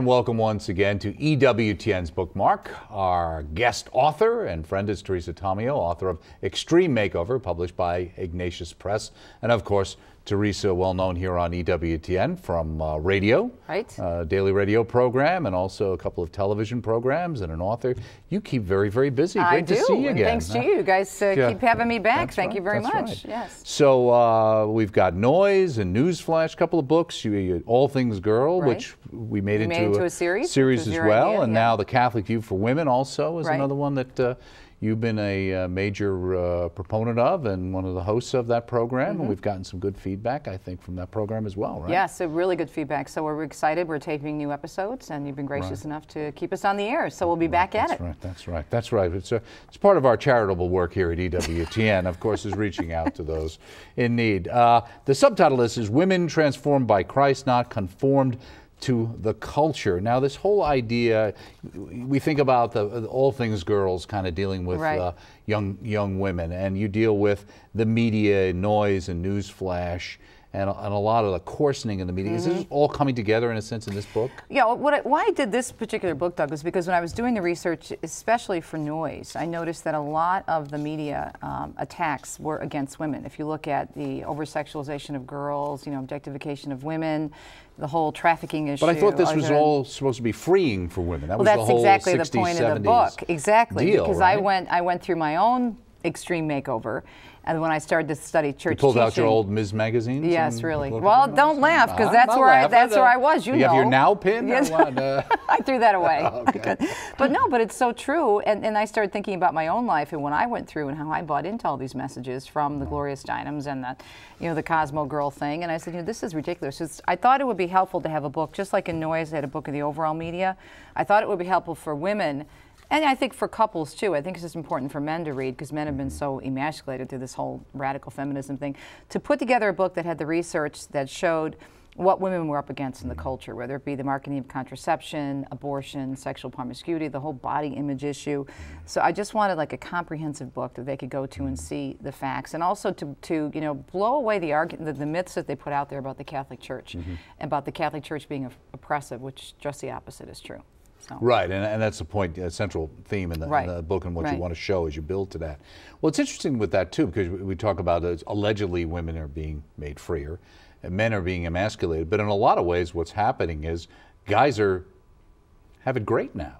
And welcome once again to EWTN's Bookmark. Our guest author and friend is Teresa Tomeo, author of Extreme Makeover, published by Ignatius Press. And of course, Teresa, well known here on EWTN from radio, right? Daily radio program, and also a couple of television programs, and an author. You keep very, very busy. Great to see you again. Thanks to you guys keep having me back. Thank you very much. Right. Yes. So we've got Noise and Newsflash, a couple of books. You All Things Girl, Right. which we made into a series as well, idea, and now The Catholic View for Women also is Right. another one that you've been a major proponent of and one of the hosts of that program, and we've gotten some good feedback, I think, from that program as well, right? Yes, so really good feedback. So we're excited. We're taping new episodes, and you've been gracious enough to keep us on the air. So we'll be back at it. That's right. It's part of our charitable work here at EWTN, of course, is reaching out to those in need. The subtitle is Women Transformed by Christ, Not Conformed to the Culture. Now, this whole idea, we think about the All Things Girls kind of dealing with young women, and you deal with the media, Noise and Newsflash, and a lot of the coarsening in the media. Is this all coming together in a sense in this book? Yeah, why I did this particular book, Doug, was because when I was doing the research, especially for Noise, I noticed that a lot of the media attacks were against women. If you look at the over-sexualization of girls, objectification of women, the whole trafficking issue. But I thought this was all supposed to be freeing for women. That was that's the whole exactly 60s, the point 70s of the book. Exactly, deal, because right? I went through my own extreme makeover. And when I started to study church you pulled teaching, out your old Ms. magazines? Yes, really. Well, don't laugh, because that's where I was. You have your now pin? Yes. I threw that away. Okay. But it's so true. And I started thinking about my own life and when I went through and how I bought into all these messages from the Gloria Steinems and the Cosmo Girl thing. And I said, this is ridiculous. I thought it would be helpful to have a book, just like in Noise, I had a book of the overall media. I thought it would be helpful for women. And I think for couples, too. I think it's just important for men to read because men have been so emasculated through this whole radical feminism thing. To put together a book that had the research that showed what women were up against in the culture, whether it be the marketing of contraception, abortion, sexual promiscuity, the whole body image issue. So I just wanted like a comprehensive book that they could go to and see the facts, and also to blow away the myths that they put out there about the Catholic Church, about the Catholic Church being oppressive, which just the opposite is true. So. Right, and that's the point, a central theme in the book and what you want to show as you build to that. Well, it's interesting with that, too, because we talk about allegedly women are being made freer and men are being emasculated, but in a lot of ways what's happening is guys have it great now.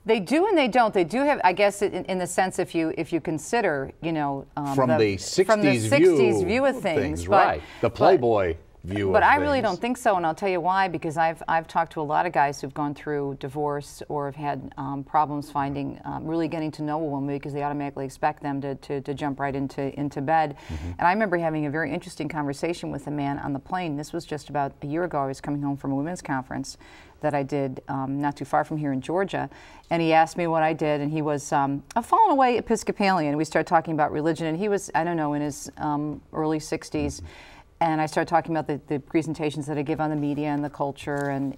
They do and they don't. They do have, I guess, in the sense if you consider, from the 60s view of things. Right, the Playboy view But of I things. really don't think so, and I'll tell you why, because I've talked to a lot of guys who've gone through divorce or have had problems finding, really getting to know a woman because they automatically expect them to jump right into bed. And I remember having a very interesting conversation with a man on the plane. This was just about a year ago. I was coming home from a women's conference that I did not too far from here in Georgia, and he asked me what I did, and he was a fallen away Episcopalian. We started talking about religion, and he was, I don't know, in his early 60s. And I started talking about the presentations that I give on the media and the culture, and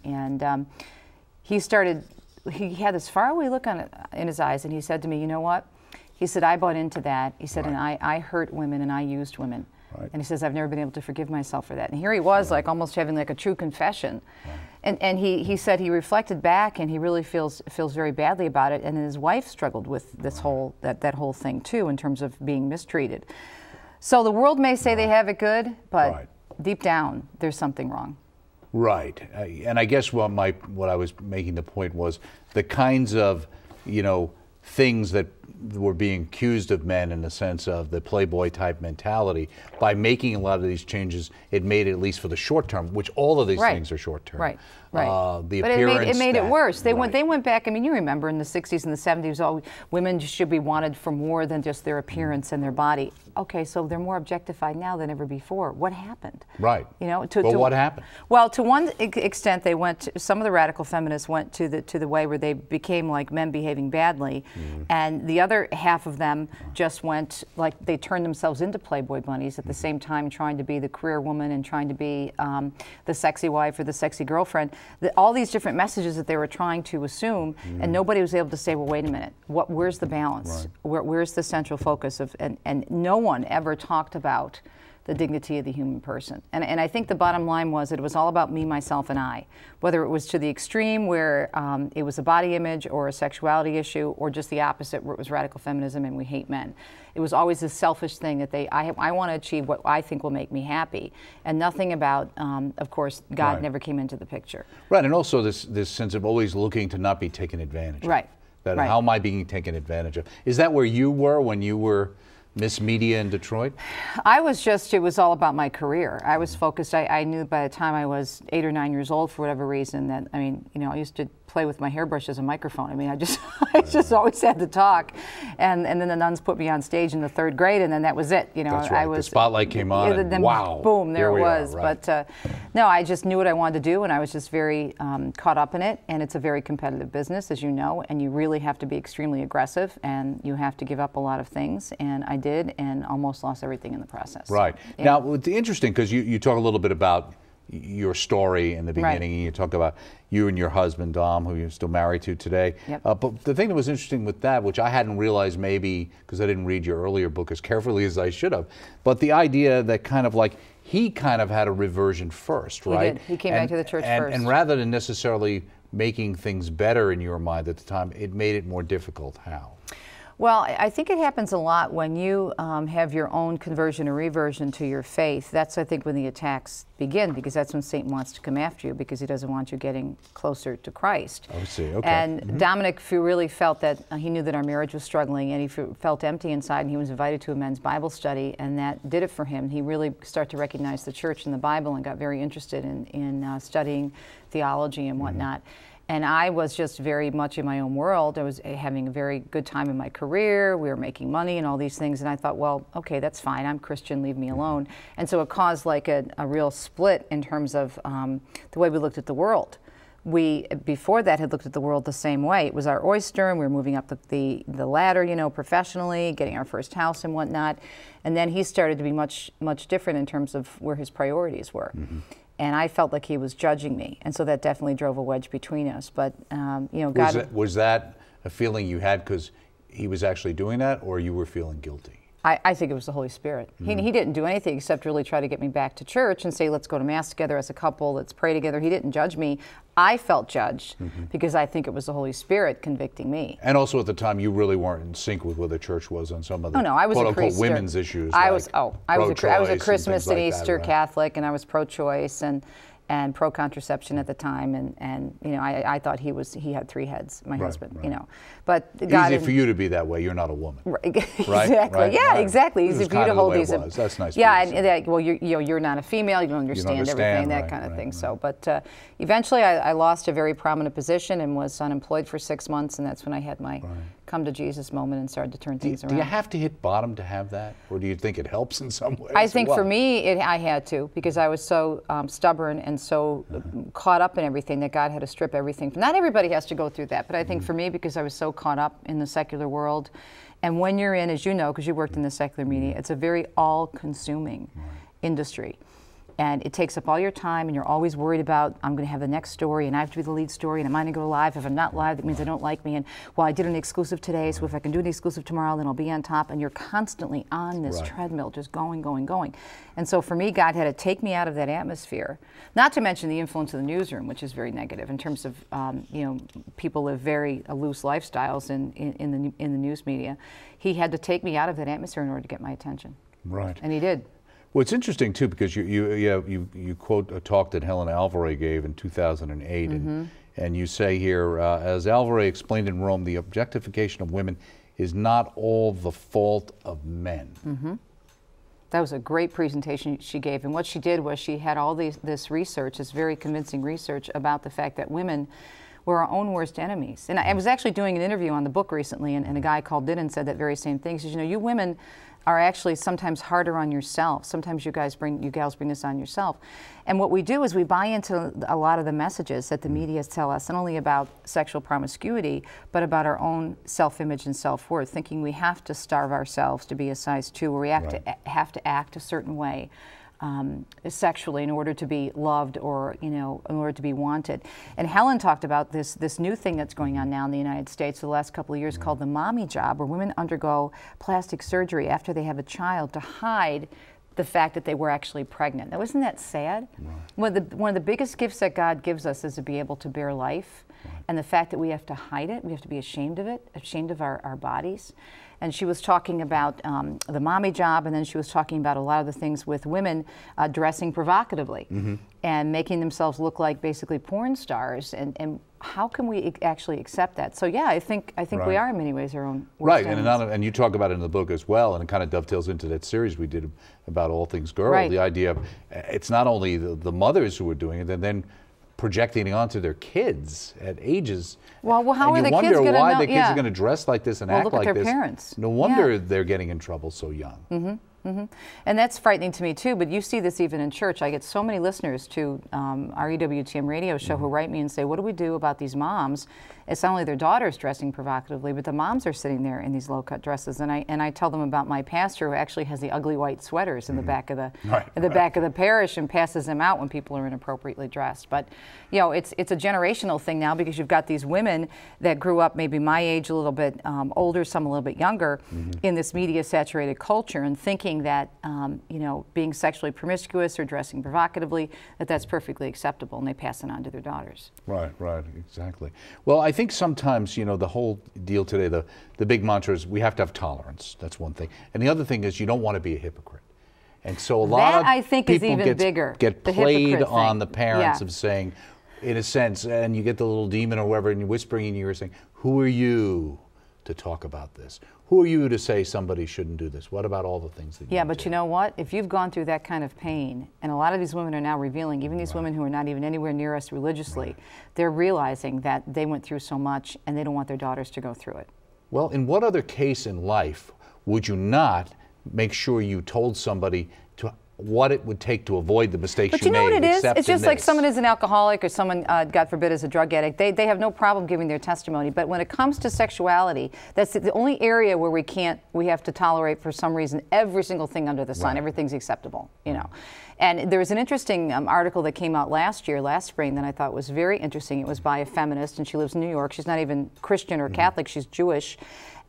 he had this faraway look in his eyes, and he said to me, you know what? He said, I bought into that. He said, and I hurt women and I used women. Right. And he says, I've never been able to forgive myself for that. And here he was, like almost having like a true confession. Right. And he said he reflected back and he really feels very badly about it. And his wife struggled with this whole that whole thing too, in terms of being mistreated. So the world may say they have it good, but deep down, there's something wrong. Right, and I guess what I was making the point was the kinds of, things that were being accused of men in the sense of the Playboy type mentality. By making a lot of these changes, it made it, at least for the short term, which all of these things are short term. Right. The but appearance it made it worse. They went back. I mean, you remember in the 60s and the 70s, women should be wanted for more than just their appearance and their body. Okay, so they're more objectified now than ever before. What happened? Right. What happened? Well, to one extent, they went. Some of the radical feminists went to the way where they became like men behaving badly, and the other half of them just went like they turned themselves into Playboy bunnies at the same time, trying to be the career woman and trying to be the sexy wife or the sexy girlfriend. All these different messages that they were trying to assume, and nobody was able to say, well, wait a minute, where's the balance? Where's the central focus of? And no one ever talked about the dignity of the human person. And I think the bottom line was that it was all about me, myself, and I. Whether it was to the extreme where it was a body image or a sexuality issue, or just the opposite where it was radical feminism and we hate men. It was always this selfish thing that I want to achieve what I think will make me happy, and nothing about, of course, God never came into the picture. Right, and also this sense of always looking to not be taken advantage of. Right. That how am I being taken advantage of? Is that where you were when you were Miss Media in Detroit? I was just, it was all about my career. I was focused, I knew by the time I was 8 or 9 years old, for whatever reason, that, I mean, you know, I used to play with my hairbrush as a microphone. I mean, I just always had to talk. And then the nuns put me on stage in the 3rd grade, and then that was it. You know, That's right. I was, the spotlight came on, and then wow. Boom, there it was. Right. But no, I just knew what I wanted to do, and I was just very caught up in it. And it's a very competitive business, as you know, and you really have to be extremely aggressive, and you have to give up a lot of things. And I did, and almost lost everything in the process. Right. Yeah. Now, it's interesting because you talk a little bit about your story in the beginning, and you talk about you and your husband, Dom, who you're still married to today. Yep. But the thing that was interesting with that, which I hadn't realized maybe because I didn't read your earlier book as carefully as I should have, but the idea that kind of like he kind of had a reversion first, right? He did. He came back to the church first. And rather than necessarily making things better in your mind at the time, it made it more difficult. How? Well, I think it happens a lot when you have your own conversion or reversion to your faith. That's, I think, when the attacks begin, because that's when Satan wants to come after you, because he doesn't want you getting closer to Christ. Oh, I see. Okay. And Dominic really felt that he knew that our marriage was struggling, and he felt empty inside, and he was invited to a men's Bible study, and that did it for him. He really started to recognize the church and the Bible and got very interested in studying theology and whatnot. And I was just very much in my own world. I was having a very good time in my career. We were making money and all these things. And I thought, well, okay, that's fine. I'm Christian. Leave me alone. And so it caused like a real split in terms of the way we looked at the world. We, before that, had looked at the world the same way. It was our oyster, and we were moving up the ladder, you know, professionally, getting our first house and whatnot. And then he started to be much different in terms of where his priorities were. And I felt like he was judging me, and so that definitely drove a wedge between us. But you know, God, was that a feeling you had because he was actually doing that, or you were feeling guilty? I think it was the Holy Spirit. He didn't do anything except really try to get me back to church and say, let's go to Mass together as a couple, let's pray together. He didn't judge me. I felt judged because I think it was the Holy Spirit convicting me. And also at the time, you really weren't in sync with where the church was on some of the I was quote-unquote women's issues. I was a Christmas and like Easter that, Catholic, and I was pro-choice and pro-contraception at the time, and you know, I thought he had 3 heads, my husband, you know. But God, easy for you to be that way. You're not a woman, right? Exactly. Right? Yeah, exactly. Easy for you to hold these. That's nice. Yeah, and well, you're not a female. You don't understand everything, that kind of thing. So, but eventually, I lost a very prominent position and was unemployed for 6 months, and that's when I had my come to Jesus moment and started to turn things around. Do you have to hit bottom to have that, or do you think it helps in some ways? I think for me, I had to, because I was so stubborn and so caught up in everything that God had to strip everything. Not everybody has to go through that, but I think for me, because I was so caught up in the secular world, and when you're in, as you know, because you worked in the secular media, it's a very all-consuming industry. And it takes up all your time, and you're always worried about, I'm going to have the next story, and I have to be the lead story, and am I going to go live? If I'm not live, that means they don't like me. And, well, I did an exclusive today, so if I can do an exclusive tomorrow, then I'll be on top. And you're constantly on this treadmill, just going, going, going. And so for me, God had to take me out of that atmosphere. Not to mention the influence of the newsroom, which is very negative in terms of, you know, people live very loose lifestyles in the news media. He had to take me out of that atmosphere in order to get my attention. Right. And he did. Well, it's interesting too, because you quote a talk that Helen Alvarez gave in 2008, and you say here, as Alvarez explained in Rome, the objectification of women is not all the fault of men. That was a great presentation she gave, and what she did was she had all this research, this very convincing research about the fact that women were our own worst enemies. And I was actually doing an interview on the book recently, and a guy called in and said that very same thing. He says, you know, you women are actually sometimes harder on yourself. Sometimes you gals bring this on yourself. And what we do is we buy into a lot of the messages that the media tell us, not only about sexual promiscuity, but about our own self-image and self-worth, thinking we have to starve ourselves to be a size 2, or we have to act a certain way sexually in order to be loved, or, you know, in order to be wanted. And Helen talked about this new thing that's going on now in the United States for the last couple of years called the mommy job, where women undergo plastic surgery after they have a child to hide the fact that they were actually pregnant. Now, isn't that sad? Right. One of the biggest gifts that God gives us is to be able to bear life. Right. And the fact that we have to hide it, we have to be ashamed of it, ashamed of our bodies. And she was talking about the mommy job, and then she was talking about a lot of the things with women dressing provocatively and making themselves look like basically porn stars. And how can we actually accept that? So yeah, I think we are in many ways our own worst enemies. And you talk about it in the book as well, and it kind of dovetails into that series we did about All Things Girl. Right. The idea of it's not only the mothers who are doing it, and then projecting it onto their kids at ages. Well, how are the kids going to know? You wonder why the kids are going to dress like this and act like this. Look at their parents. No wonder they're getting in trouble so young. And that's frightening to me too, but you see this even in church. I get so many listeners to our EWTN radio show who write me and say, what do we do about these moms? It's not only their daughters dressing provocatively, but the moms are sitting there in these low-cut dresses. And I tell them about my pastor who actually has the ugly white sweaters in the back of the back of the parish and passes them out when people are inappropriately dressed. But you know, it's a generational thing now, because you've got these women that grew up maybe my age, a little bit older, some a little bit younger, in this media-saturated culture, and thinking that you know, being sexually promiscuous or dressing provocatively, that's perfectly acceptable, and they pass it on to their daughters. Right, exactly. Well, I think sometimes, you know, the whole deal today, the big mantra is we have to have tolerance. That's one thing. And the other thing is you don't want to be a hypocrite. And so a lot of people get played on the parents of saying, in a sense, and you get the little demon or whoever, and you're whispering in your ear saying, who are you to talk about this? Who are you to say somebody shouldn't do this? What about all the things that you but you know what? If you've gone through that kind of pain, and a lot of these women are now revealing, even these women who are not even anywhere near us religiously, they're realizing that they went through so much and they don't want their daughters to go through it. Well, in what other case in life would you not make sure you told somebody what it would take to avoid the mistakes you made? But you know what it is? It's just like someone is an alcoholic or someone, God forbid, is a drug addict. They have no problem giving their testimony. But when it comes to sexuality, that's the only area where we have to tolerate, for some reason, every single thing under the sun. Everything's acceptable, you know. And there was an interesting article that came out last spring, that I thought was very interesting. It was by a feminist, and she lives in New York. She's not even Christian or Catholic. She's Jewish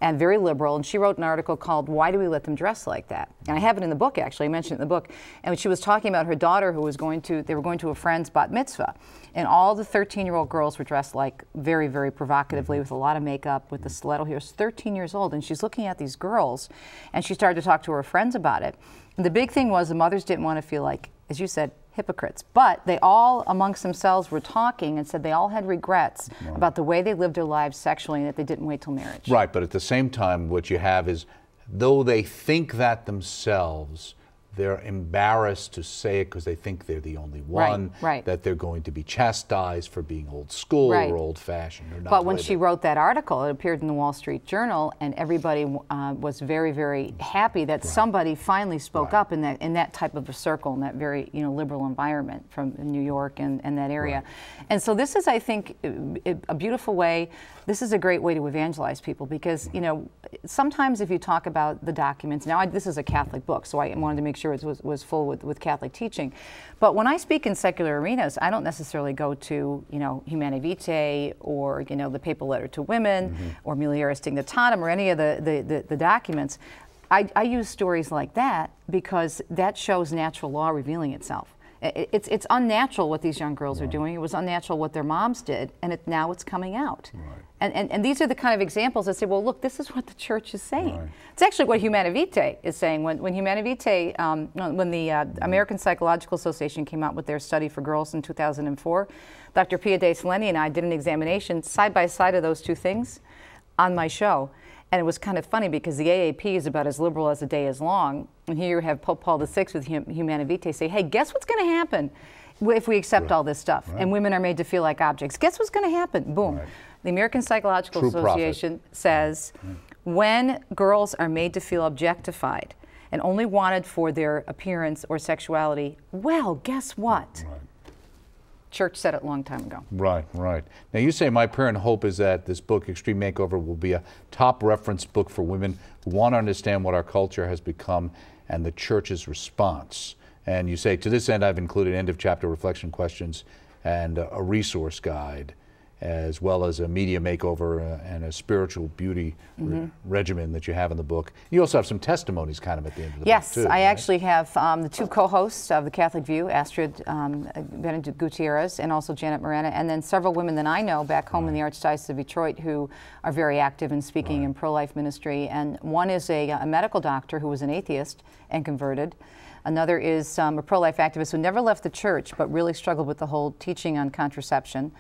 and very liberal, and she wrote an article called "Why Do We Let Them Dress Like That?" And I have it in the book, actually. I mentioned it in the book. And she was talking about her daughter who was they were going to a friend's bat mitzvah, and all the 13-year-old girls were dressed like very, very provocatively, with a lot of makeup, with the stiletto here. She's 13 years old, and she's looking at these girls, and she started to talk to her friends about it. And the big thing was the mothers didn't want to feel like, as you said, hypocrites. But they all, amongst themselves, were talking and said they all had regrets about the way they lived their lives sexually, and that they didn't wait till marriage. Right, but at the same time, what you have is, though they think that themselves, they're embarrassed to say it because they think they're the only one, that they're going to be chastised for being old school or old-fashioned. But when she wrote that article, it appeared in the Wall Street Journal, and everybody was very, very happy that somebody finally spoke up in that type of a circle, in that very liberal environment from New York and that area. And so this is, I think, a beautiful way. This is a great way to evangelize people, because sometimes if you talk about the documents, now this is a Catholic book, so I wanted to make sure it was full with Catholic teaching. But when I speak in secular arenas, I don't necessarily go to Humanae Vitae or the Papal Letter to Women or Mulieris Dignitatem or any of the documents. I use stories like that because that shows natural law revealing itself. It's unnatural what these young girls are doing. It was unnatural what their moms did, and now it's coming out. And these are the kind of examples that say, well, look, this is what the church is saying. It's actually what Humanae Vitae is saying. When Humanae Vitae, when the American Psychological Association came out with their study for girls in 2004, Dr. Pia De Seleni and I did an examination side by side of those two things on my show. And it was kind of funny because the AAP is about as liberal as the day is long. And here you have Pope Paul VI with Humanae Vitae say, hey, guess what's going to happen if we accept all this stuff? And women are made to feel like objects. Guess what's going to happen? Boom. The American Psychological Association says when girls are made to feel objectified and only wanted for their appearance or sexuality, well, guess what? Church said it a long time ago. Right. Now you say my prayer and hope is that this book, Extreme Makeover, will be a top reference book for women who want to understand what our culture has become and the church's response. And you say, to this end, I've included end of chapter reflection questions and a resource guide. as well as a media makeover and a spiritual beauty regimen that you have in the book. You also have some testimonies kind of at the end of the book, too. Yes, I actually have the two co-hosts of The Catholic View, Astrid Benedict Gutierrez and also Janet Morena, and then several women that I know back home in the Archdiocese of Detroit who are very active in speaking in pro-life ministry. And one is a medical doctor who was an atheist and converted. Another is a pro-life activist who never left the church but really struggled with the whole teaching on contraception.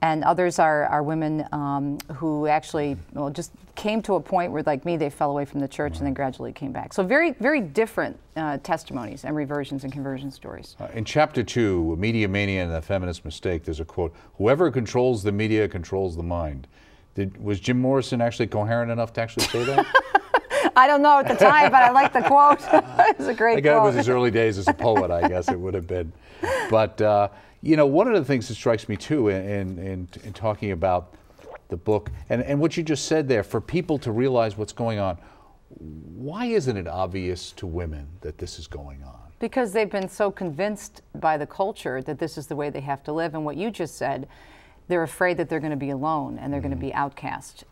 And others are women who actually just came to a point where, like me, they fell away from the church and then gradually came back. So very, very different testimonies and reversions and conversion stories. In Chapter 2, Media Mania and the Feminist Mistake, there's a quote, "Whoever controls the media controls the mind." Was Jim Morrison actually coherent enough to actually say that? I don't know at the time, but I like the quote. It's a great quote. It was his early days as a poet, I guess it would have been. But, you know, one of the things that strikes me, too, in talking about the book, and what you just said there, for people to realize what's going on, why isn't it obvious to women that this is going on? Because they've been so convinced by the culture that this is the way they have to live. And what you just said, they're afraid that they're going to be alone and they're going to be outcast,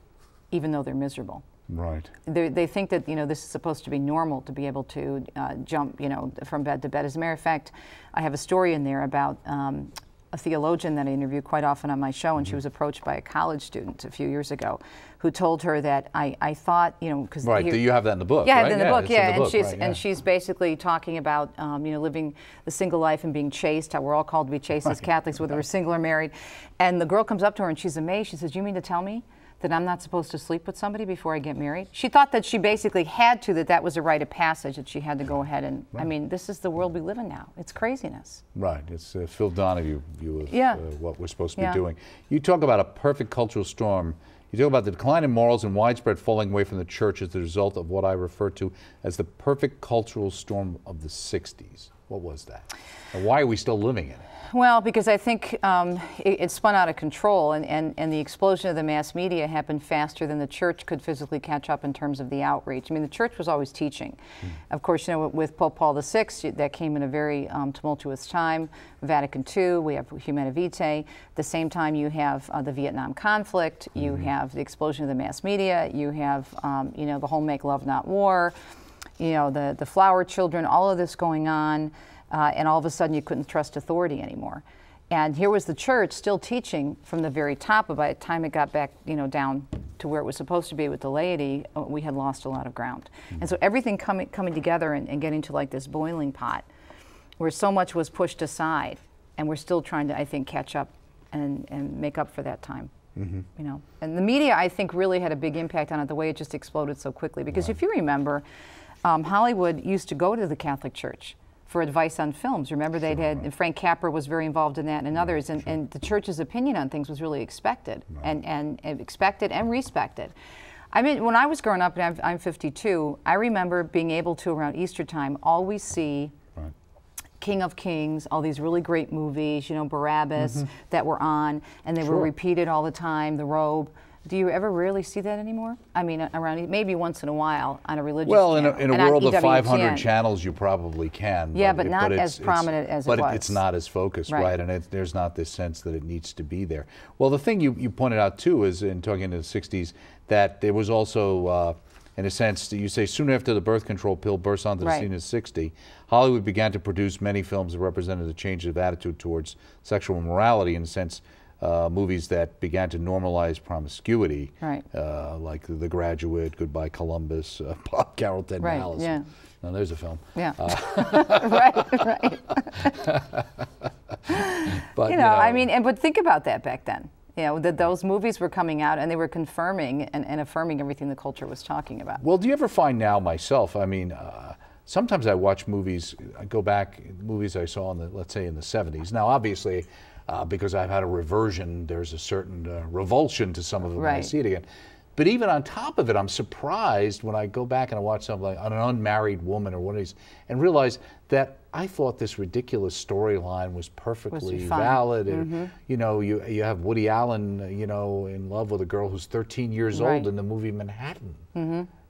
even though they're miserable. Right. They think that, you know, this is supposed to be normal to be able to jump, you know, from bed to bed. As a matter of fact, I have a story in there about a theologian that I interview quite often on my show, and she was approached by a college student a few years ago who told her that I thought, you know, because right, you have that in the book, yeah, right? I have it in the book, yeah, and she's and she's basically talking about you know, living the single life and being chaste. How we're all called to be chaste as Catholics, whether we're single or married. And the girl comes up to her and she's amazed. She says, "You mean to tell me that I'm not supposed to sleep with somebody before I get married?" She thought that she basically had to, that was a rite of passage, that she had to go ahead and, I mean, this is the world we live in now. It's craziness. Right. It's Phil Donahue view of what we're supposed to be doing. You talk about a perfect cultural storm. You talk about the decline in morals and widespread falling away from the church as the result of what I refer to as the perfect cultural storm of the 60s. What was that? And why are we still living in it? Well, because I think it spun out of control, and the explosion of the mass media happened faster than the church could physically catch up in terms of the outreach. I mean, the church was always teaching. Of course, you know, with Pope Paul VI, that came in a very tumultuous time. Vatican II, we have Humana Vitae. At the same time, you have the Vietnam conflict. You have the explosion of the mass media. You have, you know, the whole Make Love Not War. You know, the flower children, all of this going on. And all of a sudden you couldn't trust authority anymore. And here was the church still teaching from the very top, but by the time it got back, you know, down to where it was supposed to be with the laity, we had lost a lot of ground. And so everything coming together and getting to like this boiling pot where so much was pushed aside, and we're still trying to, I think, catch up and make up for that time. You know, and the media, I think, really had a big impact on it, the way it just exploded so quickly. Because if you remember, Hollywood used to go to the Catholic Church for advice on films. Remember, they'd had, and Frank Capra was very involved in that, and others, and the church's opinion on things was really expected, and expected and respected. I mean, when I was growing up, and I'm 52, I remember being able to, around Easter time, always see King of Kings, all these really great movies, you know, Barabbas, that were on, and they were repeated all the time, The Robe. Do you ever really see that anymore? I mean, around maybe once in a while on a religious channel. In a world of 500 channels, you probably can. Yeah, but not as prominent as it was. But it's not as focused, right? And there's not this sense that it needs to be there. Well, the thing you pointed out, too, is in talking in the 60s, that there was also, in a sense, you say soon after the birth control pill burst onto the scene in the 60s, Hollywood began to produce many films that represented a change of attitude towards sexual morality, in a sense, movies that began to normalize promiscuity, like The Graduate, Goodbye Columbus, Bob Carroll, Ted Malice. Now there's a film. Right. But, you know, I mean, but think about that back then. You know, that those movies were coming out and they were confirming and affirming everything the culture was talking about. Well, do you ever find now, myself, I mean, sometimes I watch movies, I go back, movies I saw in the, let's say, in the 70s. Now, obviously, because I've had a reversion, there's a certain revulsion to some of them when I see it again. But even on top of it, I'm surprised when I go back and I watch something like An Unmarried Woman or one of these, and realize that I thought this ridiculous storyline was perfectly valid. And, you know, you have Woody Allen, you know, in love with a girl who's 13 years old in the movie Manhattan.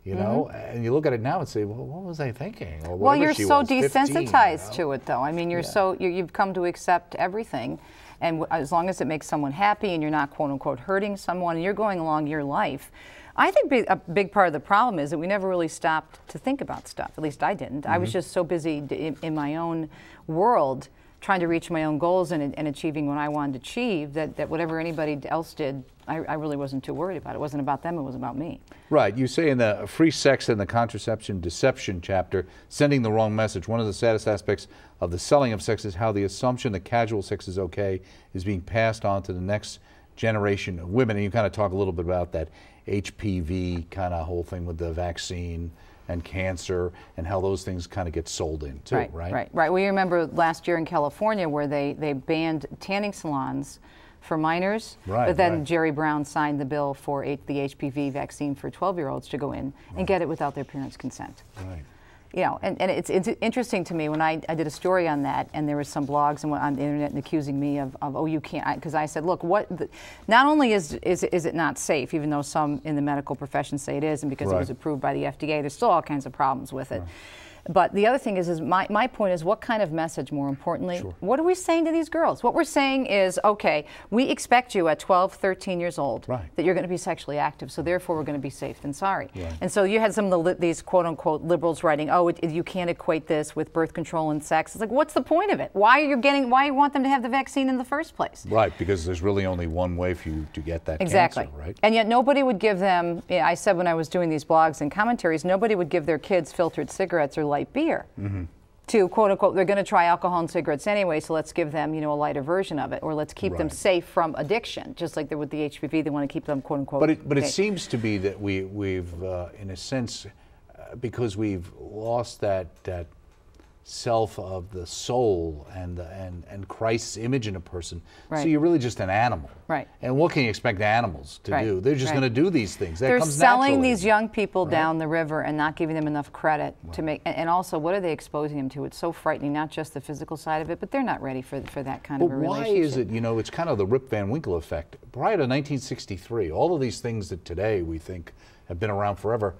You know, and you look at it now and say, well, what was I thinking? Or well, you're so desensitized to it, though. I mean, you're so, you've come to accept everything. And as long as it makes someone happy and you're not, quote unquote, hurting someone and you're going along your life, I think a big part of the problem is that we never really stopped to think about stuff. At least I didn't. I was just so busy in my own world trying to reach my own goals and achieving what I wanted to achieve, that whatever anybody else did, I really wasn't too worried about. It wasn't about them, it was about me. Right. You say in the Free Sex and the Contraception Deception chapter, sending the wrong message. One of the saddest aspects of the selling of sex is how the assumption that casual sex is okay is being passed on to the next generation of women. And you kind of talk a little bit about that HPV kind of whole thing with the vaccine and cancer and how those things kind of get sold in too, right? Right. We remember last year in California where they banned tanning salons for minors, but then Jerry Brown signed the bill for the HPV vaccine for 12-year-olds to go in and get it without their parents' consent. Right. You know, and it's interesting to me when I did a story on that, and there was some blogs on the internet accusing me of oh, you can't, because I said, look, not only is it not safe, even though some in the medical profession say it is, and because it was approved by the FDA, there's still all kinds of problems with it. But the other thing is my point is, what kind of message, more importantly, what are we saying to these girls? What we're saying is, okay, we expect you at 12, 13 years old that you're going to be sexually active, so therefore we're going to be safe than sorry. And so you had some of these quote-unquote liberals writing, oh, you can't equate this with birth control and sex. It's like, what's the point of it? Why you want them to have the vaccine in the first place? Right, because there's really only one way for you to get that cancer, right? And yet nobody would give them, I said when I was doing these blogs and commentaries, nobody would give their kids filtered cigarettes or light beer to quote unquote, they're going to try alcohol and cigarettes anyway, so let's give them, a lighter version of it, or let's keep them safe from addiction, just like with the HPV, they want to keep them quote unquote. But it seems to be that we've in a sense, because we've lost that self of the soul and Christ's image in a person. So you're really just an animal. Right. And what can you expect animals to do? They're just going to do these things. That They're comes selling naturally. These young people down the river and not giving them enough credit to make. And also, what are they exposing them to? It's so frightening. Not just the physical side of it, but they're not ready for that kind of a relationship. Why is it? It's kind of the Rip Van Winkle effect. Prior to 1963, all of these things that today we think have been around forever,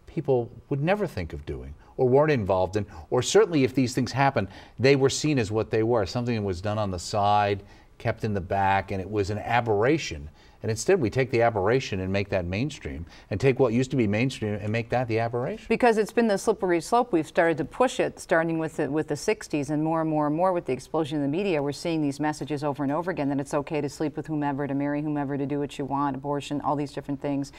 people would never think of doing, or weren't involved in, or certainly if these things happened, they were seen as what they were, something that was done on the side, kept in the back, and it was an aberration. And instead we take the aberration and make that mainstream, and take what used to be mainstream and make that the aberration. Because it's been the slippery slope. We've started to push it, starting with the 60s, and more and more with the explosion of the media, we're seeing these messages over and over again that it's okay to sleep with whomever, to marry whomever, to do what you want, abortion, all these different things.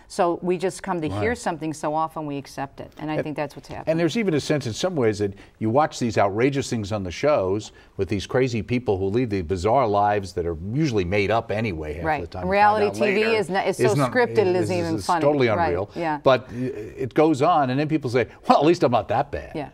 So we just come to hear something so often we accept it, and I think that's what's happening. And there's even a sense in some ways that you watch these outrageous things on the shows with these crazy people who lead the bizarre lives that are usually made up anyway half the time. Reality TV is so scripted it isn't even funny. It's totally unreal. But it goes on, and then people say, well, at least I'm not that bad.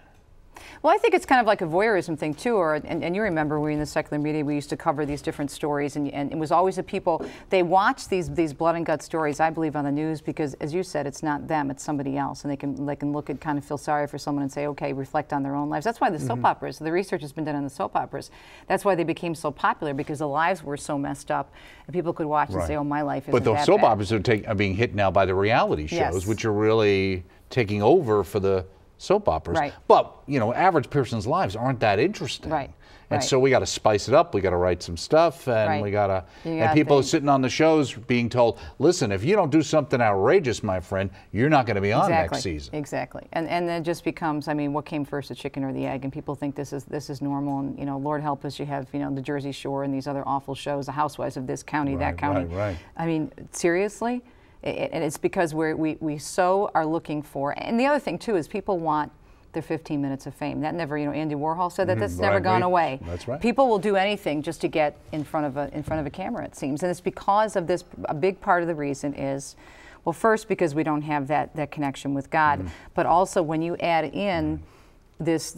Well, I think it's kind of like a voyeurism thing too, and you remember we in the secular media, we used to cover these different stories, and it was always the people, they watch these blood and gut stories, I believe, on the news because, as you said, it's not them, it's somebody else, and they can look at, kind of feel sorry for someone and say, okay, reflect on their own lives. That's why the soap operas, the research has been done on the soap operas, that's why they became so popular, because the lives were so messed up, and people could watch and say, oh, my life isn't that bad. But the soap operas are being hit now by the reality shows, which are really taking over for the soap operas. But, average person's lives aren't that interesting. And so we got to spice it up. We got to write some stuff, and we got to. And people are sitting on the shows being told, "Listen, if you don't do something outrageous, my friend, you're not going to be on next season." Exactly. And then it just becomes, I mean, what came first, the chicken or the egg? And people think this is normal. And Lord help us, you have the Jersey Shore and these other awful shows, the Housewives of this county, that county. I mean, seriously. And it's because we so are looking for, and the other thing too is people want their 15 minutes of fame. That never, Andy Warhol said that that's never gone away. That's right. People will do anything just to get in front of a camera, it seems, and it's because of this. A big part of the reason is, well, first because we don't have that connection with God, but also when you add in this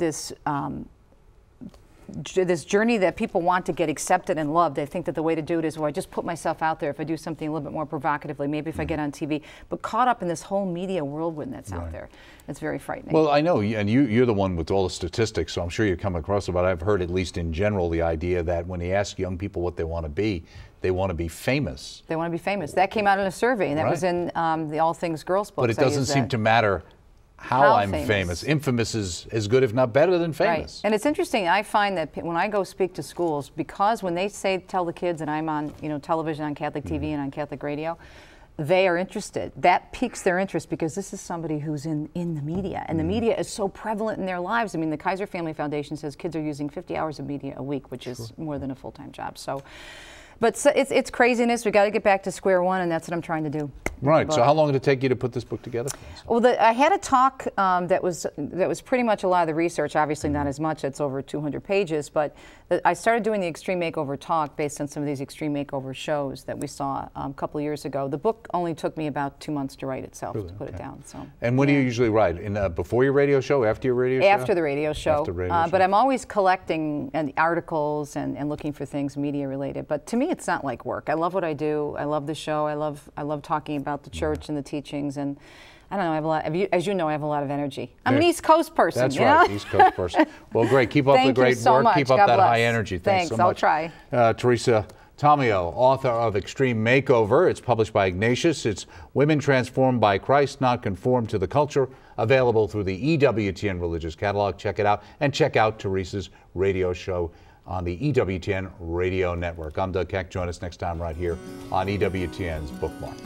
journey that people want to get accepted and loved. They think that the way to do it is, well, I just put myself out there. If I do something a little bit more provocatively, maybe if I get on TV, but caught up in this whole media whirlwind that's out there. It's very frightening. Well, I know, and you're the one with all the statistics, so I'm sure you come across it, but I've heard, at least in general, the idea that when they ask young people what they want to be famous. They want to be famous. That came out in a survey, and that was in the All Things Girls book. But it doesn't seem to matter how I'm famous. Infamous is as good, if not better, than famous. Right. And it's interesting. I find that when I go speak to schools, because when they tell the kids that I'm on, television, on Catholic TV, and on Catholic radio, they are interested. That piques their interest because this is somebody who's in the media, and the media is so prevalent in their lives. I mean, the Kaiser Family Foundation says kids are using 50 hours of media a week, which is more than a full-time job. So, but it's craziness. We got to get back to square one, and that's what I'm trying to do. Right. So how long did it take you to put this book together? Well, I had a talk that was pretty much a lot of the research. Obviously, not as much. It's over 200 pages. But I started doing the Extreme Makeover talk based on some of these Extreme Makeover shows that we saw a couple of years ago. The book only took me about 2 months to write itself, to put it down. So. And when do you usually write? Before your radio show? After your radio show? After the radio show. After radio show. But I'm always collecting articles and looking for things media related. But to me, it's not like work. I love what I do. I love the show. I love talking about the church and the teachings, and I don't know, I have a lot, as you know, I have a lot you. I'm an East Coast person. That's right, East Coast person. Well, great. Keep up the great work. Much. Keep up that high energy. Thanks so much. I'll try. Teresa Tomeo, author of Extreme Makeover. It's published by Ignatius. It's Women Transformed by Christ, Not Conformed to the Culture. Available through the EWTN Religious Catalog. Check it out. And check out Teresa's radio show on the EWTN Radio Network. I'm Doug Keck. Join us next time right here on EWTN's Bookmark.